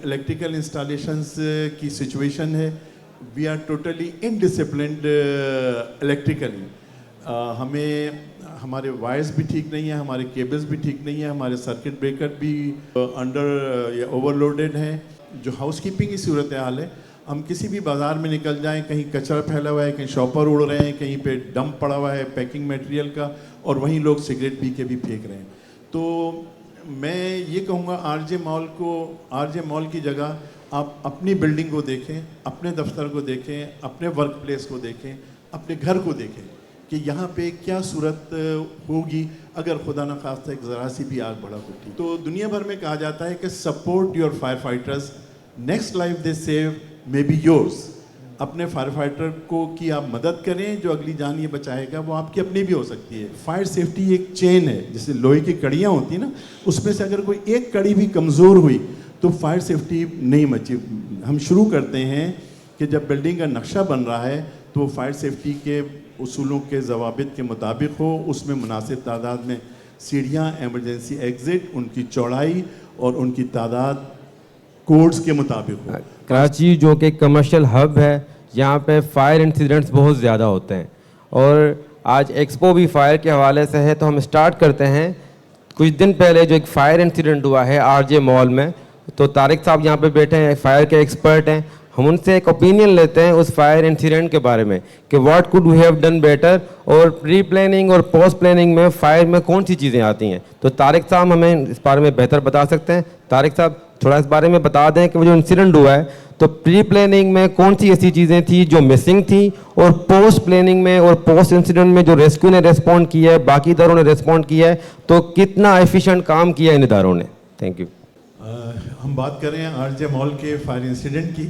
جو electrical installations کی situation ہے وی آر ٹوٹلی انڈسپلنڈ الیکٹریکلی. ہمیں ہمارے وائرز بھی ٹھیک نہیں ہیں, ہمارے کیبلز بھی ٹھیک نہیں ہیں, ہمارے سرکٹ بریکر بھی انڈر یا اوور لوڈڈ ہیں. جو ہاؤس کیپنگ کی صورتحال ہے, ہم کسی بھی بازار میں نکل جائیں, کہیں کچرا پھیلا ہوا ہے, کہیں شاپر اڑ رہے ہیں, کہیں پہ ڈمپ پڑا ہوا ہے پیکنگ میٹیریل کا, اور وہیں لوگ سگریٹ پی کے بھی پھینک رہے ہیں. تو میں یہ کہوں گا آر جے مال کی جگہ آپ اپنی بلڈنگ کو دیکھیں, اپنے دفتر کو دیکھیں, اپنے ورک پلیس کو دیکھیں, اپنے گھر کو دیکھیں کہ یہاں پہ کیا صورت ہوگی اگر خدا نخواستہ ایک ذرا سی بھی آگ بڑھا اٹھی. تو دنیا بھر میں کہا جاتا ہے کہ support your fire fighters, next life they save may be yours. اپنے فائر فائٹر کو کی آپ مدد کریں, جو اگلی جان یہ بچائے گا وہ آپ کی اپنی بھی ہو سکتی ہے. فائر سیفٹی ایک چین ہے, جیسے لوہے کی کڑیاں ہوتی ہیں نا, اس میں سے اگر کوئی ایک کڑی بھی کمزور ہوئی تو فائر سیفٹی نہیں بچی. ہم شروع کرتے ہیں کہ جب بلڈنگ کا نقشہ بن رہا ہے تو وہ فائر سیفٹی کے اصولوں کے ضوابط کے مطابق ہو, اس میں مناسب تعداد میں سیڑھیاں, ایمرجنسی ایگزٹ, ان کی چوڑائی اور ان کی تعداد کوڈز کے مطابق ہو. کراچی جو کہ کمرشل ہب ہے, یہاں پہ فائر انسیڈنٹس بہت زیادہ ہوتے ہیں, اور آج ایکسپو بھی فائر کے حوالے سے ہے. تو ہم اسٹارٹ کرتے ہیں. کچھ دن پہلے جو ایک فائر انسیڈنٹ ہوا ہے آر جے مال میں, تو طارق صاحب یہاں پہ بیٹھے ہیں, فائر کے ایکسپرٹ ہیں. ہم ان سے ایک اوپینین لیتے ہیں اس فائر انسیڈنٹ کے بارے میں کہ what could we have done better, اور پری پلاننگ اور پوسٹ پلاننگ میں فائر میں کون سی چیزیں آتی ہیں. تو طارق صاحب ہمیں اس بارے میں بہتر بتا سکتے ہیں. طارق صاحب تھوڑا اس بارے میں بتا دیں کہ وہ جو انسیڈنٹ ہوا ہے تو پری پلاننگ میں کون سی ایسی چیزیں تھیں جو مسنگ تھیں, اور پوسٹ پلاننگ میں اور پوسٹ انسیڈنٹ میں جو ریسکیو نے ریسپونڈ کیا ہے, باقی اداروں نے ریسپونڈ کیا ہے, تو کتنا ایفیشینٹ کام کیا ہے ان اداروں نے. Thank you. ہم بات کر رہے ہیں آر جے مال کے فائر انسیڈنٹ کی.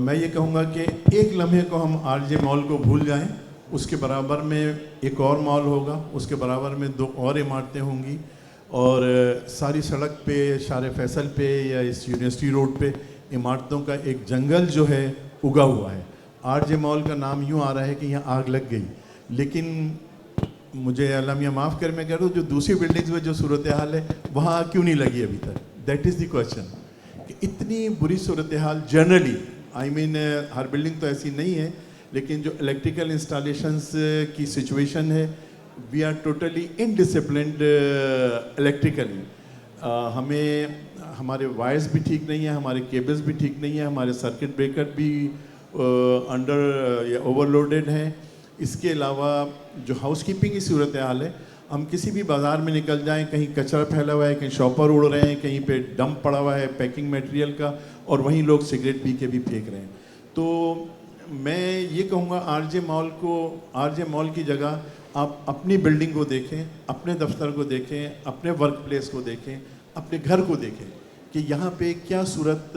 میں یہ کہوں گا کہ ایک لمحے کو ہم آر جے مال کو بھول جائیں, اس کے برابر میں ایک اور مال ہوگا, اس کے برابر میں 2 اور عمارتیں ہوں گی, اور ساری سڑک پہ, شار فیصل پہ یا اس یونیورسٹی روڈ پہ عمارتوں کا ایک جنگل جو ہے اگا ہوا ہے. آر جے مال کا نام یوں آ رہا ہے کہ یہاں آگ لگ گئی, لیکن مجھے علامہ معاف کر, میں کہہ رہا ہوں جو دوسری بلڈنگز میں جو صورتحال ہے وہاں کیوں نہیں لگی ابھی تک. دیٹ از دی کوشچن, کہ اتنی بری صورتحال جنرلی, آئی مین ہر بلڈنگ تو ایسی نہیں ہے, لیکن جو الیکٹریکل انسٹالیشنز کی سچویشن ہے وی آر ٹوٹلی انڈسپلنڈ الیکٹریکلی. ہمیں ہمارے وائرز بھی ٹھیک نہیں ہیں, ہمارے کیبلز بھی ٹھیک نہیں ہیں, ہمارے سرکٹ بریکر بھی انڈر یا اوور لوڈڈ ہیں. اس کے علاوہ جو ہاؤس کیپنگ کی صورتحال ہے, ہم کسی بھی بازار میں نکل جائیں, کہیں کچرا پھیلا ہوا ہے, کہیں شاپر اڑ رہے ہیں, کہیں پہ ڈمپ پڑا ہوا ہے پیکنگ میٹیریل کا, اور وہیں لوگ سگریٹ پی کے بھی پھینک رہے ہیں. تو میں یہ کہوں گا آر جے مال کی جگہ آپ اپنی بلڈنگ کو دیکھیں, اپنے دفتر کو دیکھیں, اپنے ورک پلیس کو دیکھیں, اپنے گھر کو دیکھیں کہ یہاں پہ کیا صورت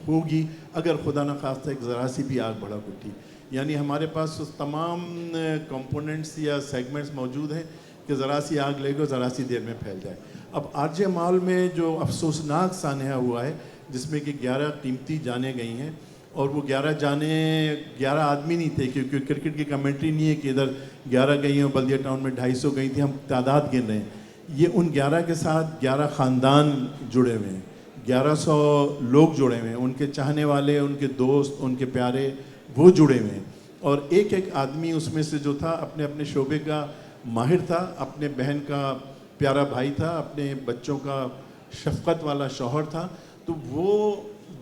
ہوگی اگر خدا نخواستہ ایک ذرا سی بھی آگ بڑھا اٹھی. یعنی ہمارے پاس تمام کمپوننٹس یا سیگمنٹس موجود ہیں کہ ذرا سی آگ لے گو, ذرا سی دیر میں پھیل جائے. اب آر جے مال میں جو افسوسناک سانحہ ہوا ہے, جس میں کہ 11 قیمتی جانیں گئی ہیں, اور وہ 11 جانیں 11 آدمی نہیں تھے, کیونکہ کرکٹ کی کمنٹری نہیں ہے کہ ادھر 11 گئی ہیں, بلدیہ ٹاؤن میں 250 گئی تھیں, ہم تعداد گن رہے ہیں. یہ ان 11 کے ساتھ 11 خاندان جڑے ہوئے ہیں, 1100 لوگ جڑے ہوئے ہیں, ان کے چاہنے والے, ان کے دوست, ان کے پیارے, وہ جڑے ہوئے ہیں. اور ایک ایک آدمی اس میں سے جو تھا اپنے اپنے شعبے کا ماہر تھا, اپنے بہن کا پیارا بھائی تھا, اپنے بچوں کا شفقت والا شوہر تھا. تو وہ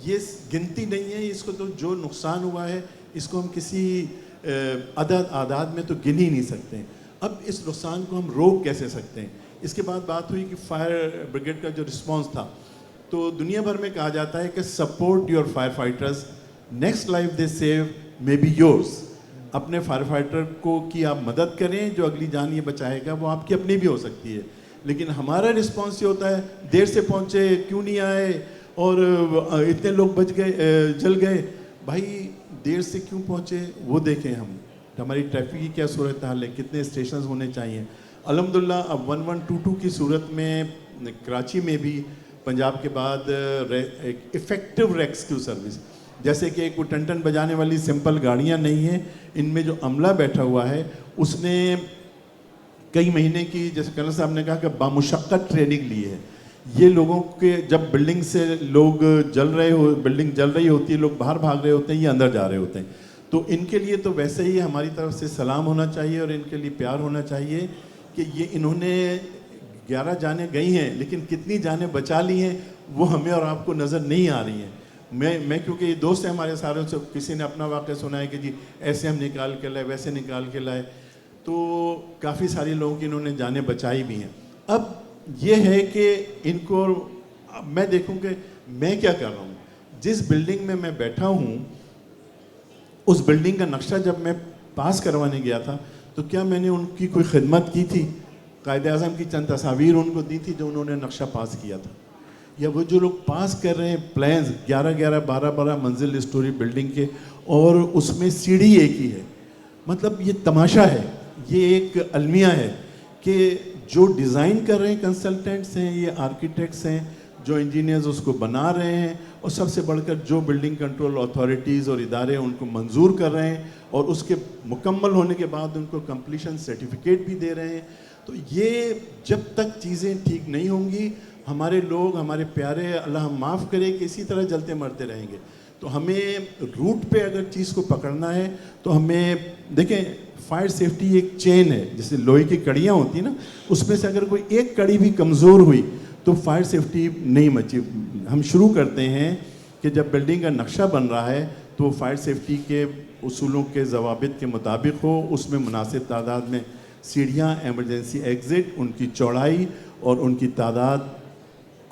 یہ گنتی نہیں ہے اس کو, تو جو نقصان ہوا ہے اس کو ہم کسی اعداد میں تو گن ہی نہیں سکتے. اب اس نقصان کو ہم روک کیسے سکتے ہیں. اس کے بعد بات ہوئی کہ فائر بریگیڈ کا جو رسپانس تھا, تو دنیا بھر میں کہا جاتا ہے کہ support your fire fighters, next life they save may be yours. اپنے فائر فائٹر کو کی آپ مدد کریں, جو اگلی جان یہ بچائے گا وہ آپ کی اپنی بھی ہو سکتی ہے. لیکن ہمارا رسپانس یہ ہوتا ہے دیر سے پہنچے, کیوں نہیں آئے, اور اتنے لوگ بچ گئے, جل گئے. بھائی دیر سے کیوں پہنچے وہ دیکھیں ہم, ہماری ٹریفک کی کیا صورتحال ہے, کتنے اسٹیشنز ہونے چاہیے. الحمدللہ اب 1122 کی صورت میں کراچی میں بھی پنجاب کے بعد ایک افیکٹو ریسکیو سروس, جیسے کہ کوئی ٹن ٹن بجانے والی سمپل گاڑیاں نہیں ہیں, ان میں جو عملہ بیٹھا ہوا ہے اس نے کئی مہینے کی, جیسے کرنل صاحب نے کہا کہ بامشقت ٹریننگ لی ہے, یہ لوگوں کے جب بلڈنگ سے لوگ بلڈنگ جل رہی ہوتی ہے, لوگ باہر بھاگ رہے ہوتے ہیں, یہ اندر جا رہے ہوتے ہیں. تو ان کے لیے تو ویسے ہی ہماری طرف سے سلام ہونا چاہیے اور ان کے لیے پیار ہونا چاہیے کہ یہ انہوں نے 11 جانیں گئی ہیں, لیکن کتنی جانیں بچا لی ہیں وہ ہمیں اور آپ کو نظر نہیں آ رہی ہیں. میں کیونکہ یہ دوست ہیں ہمارے سارے سے, کسی نے اپنا واقعہ سنا ہے کہ جی ایسے ہم نکال کے لائے, ویسے نکال کے لائے, تو کافی ساری لوگوں کی انہوں نے جانیں بچائی بھی ہیں. اب یہ ہے کہ ان کو میں دیکھوں کہ میں کیا کر رہا ہوں. جس بلڈنگ میں میں بیٹھا ہوں اس بلڈنگ کا نقشہ جب میں پاس کروانے گیا تھا تو کیا میں نے ان کی کوئی خدمت کی تھی؟ قائد اعظم کی چند تصاویر ان کو دی تھی جو انہوں نے نقشہ پاس کیا تھا, یا وہ جو لوگ پاس کر رہے ہیں پلانز 11 12 منزل اسٹوری بلڈنگ کے, اور اس میں سیڑھی ایک ہی ہے. مطلب یہ تماشا ہے, یہ ایک المیہ ہے کہ جو ڈیزائن کر رہے ہیں کنسلٹنٹس ہیں, یہ آرکیٹیکٹس ہیں, جو انجینئرز اس کو بنا رہے ہیں, اور سب سے بڑھ کر جو بلڈنگ کنٹرول اتھارٹیز اور ادارے ان کو منظور کر رہے ہیں اور اس کے مکمل ہونے کے بعد ان کو کمپلیشن سرٹیفکیٹ بھی دے رہے ہیں. تو یہ جب تک چیزیں ٹھیک نہیں ہوں گی ہمارے لوگ, ہمارے پیارے, اللہ ہم معاف کرے کہ اسی طرح جلتے مرتے رہیں گے. تو ہمیں روٹ پہ اگر چیز کو پکڑنا ہے تو ہمیں دیکھیں فائر سیفٹی ایک چین ہے, جیسے لوہے کی کڑیاں ہوتی ہیں نا, اس میں سے اگر کوئی ایک کڑی بھی کمزور ہوئی تو فائر سیفٹی نہیں مچی. ہم شروع کرتے ہیں کہ جب بلڈنگ کا نقشہ بن رہا ہے تو وہ فائر سیفٹی کے اصولوں کے ضوابط کے مطابق ہو, اس میں مناسب تعداد میں سیڑھیاں, ایمرجنسی ایگزٹ, ان کی چوڑائی اور ان کی تعداد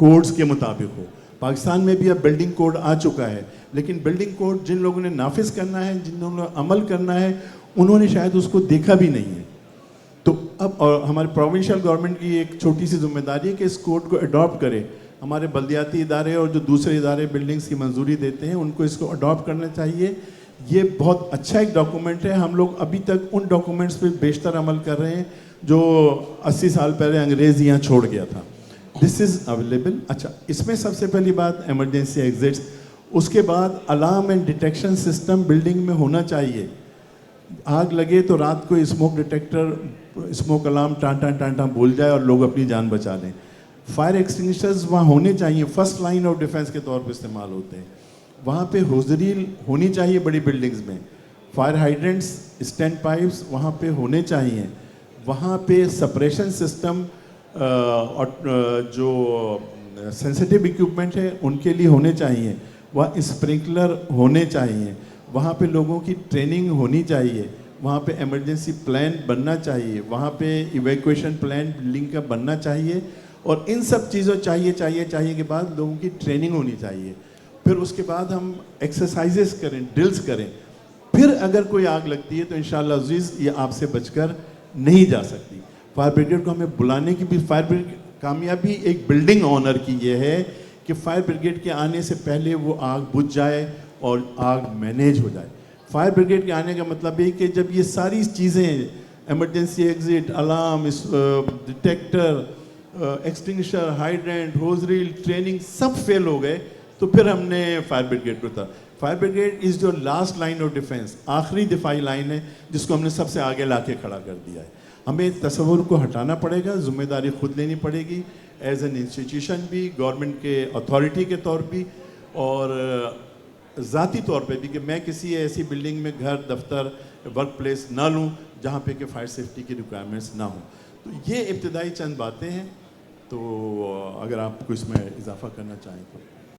کوڈز کے مطابق ہو. پاکستان میں بھی اب بلڈنگ کوڈ آ چکا ہے, لیکن بلڈنگ کوڈ جن لوگوں نے نافذ کرنا ہے, جن لوگوں نے عمل کرنا ہے, انہوں نے شاید اس کو دیکھا بھی نہیں ہے. تو اب اور ہمارے پروونشل گورنمنٹ کی ایک چھوٹی سی ذمہ داری ہے کہ اس کوڈ کو اڈاپٹ کرے. ہمارے بلدیاتی ادارے اور جو دوسرے ادارے بلڈنگز کی منظوری دیتے ہیں ان کو اس کو اڈاپٹ کرنا چاہیے. یہ بہت اچھا ایک ڈاکومنٹ ہے. ہم لوگ ابھی تک ان ڈاکومنٹس پہ بیشتر عمل کر رہے ہیں جو 80 سال پہلے انگریز یہاں چھوڑ گیا تھا. دس از اویلیبل. اچھا, اس میں سب سے پہلی بات ایمرجنسی ایگزٹس, اس کے بعد alarm and detection system building میں ہونا چاہیے. آگ لگے تو رات کو اسموک ڈیٹیکٹر, اسموک الارم ٹان بول جائے اور لوگ اپنی جان بچا لیں. فائر ایکسٹنگشرز وہاں ہونے چاہیے, فرسٹ لائن آف ڈیفینس کے طور پہ استعمال ہوتے ہیں. وہاں پہ حوضری ہونی چاہیے بڑی بلڈنگز میں. فائر ہائیڈرنٹس, اسٹینڈ پائپس وہاں پہ ہونے چاہیے. وہاں پہ سپریشن سسٹم اور جو سینسیٹیو ایکوپمنٹ ہے ان کے لیے ہونے چاہیے. وہاں اسپرنکلر ہونے چاہیے. وہاں پہ لوگوں کی ٹریننگ ہونی چاہیے. وہاں پہ ایمرجنسی پلان بننا چاہیے. وہاں پہ ایویکویشن پلان بلڈنگ کا بننا چاہیے. اور ان سب چیزوں چاہیے کے بعد لوگوں کی ٹریننگ ہونی چاہیے. پھر اس کے بعد ہم ایکسرسائزز کریں, ڈرلز کریں. پھر اگر کوئی آگ لگتی ہے تو انشاءاللہ عزیز یہ آپ سے بچ کر نہیں جا سکتی. فائر بریگیڈ کو ہمیں بلانے کی بھی, فائر بریگیڈ کامیابی ایک بلڈنگ اونر کی یہ ہے کہ فائر بریگیڈ کے آنے سے پہلے وہ آگ بجھ جائے اور آگ مینیج ہو جائے. فائر بریگیڈ کے آنے کا مطلب ہے کہ جب یہ ساری چیزیں emergency exit, alarm, detector, extinguisher, hydrant, hose reel, training سب فیل ہو گئے تو پھر ہم نے فائر بریگیڈ کو تھا. فائر بریگیڈ از جو لاسٹ لائن آف ڈیفینس, آخری دفاعی لائن ہے جس کو ہم نے سب سے آگے لا کے کھڑا کر دیا ہے. ہمیں تصور کو ہٹانا پڑے گا, ذمہ داری خود لینی پڑے گی ایز این انسٹیٹیوشن بھی, گورنمنٹ کے اتھارٹی کے طور بھی اور ذاتی طور پہ بھی, کہ میں کسی ایسی بلڈنگ میں گھر, دفتر, ورک پلیس نہ لوں جہاں پہ کہ فائر سیفٹی کی ریکوائرمنٹس نہ ہوں. تو یہ ابتدائی چند باتیں ہیں. تو اگر آپ کو اس میں اضافہ کرنا چاہیں تو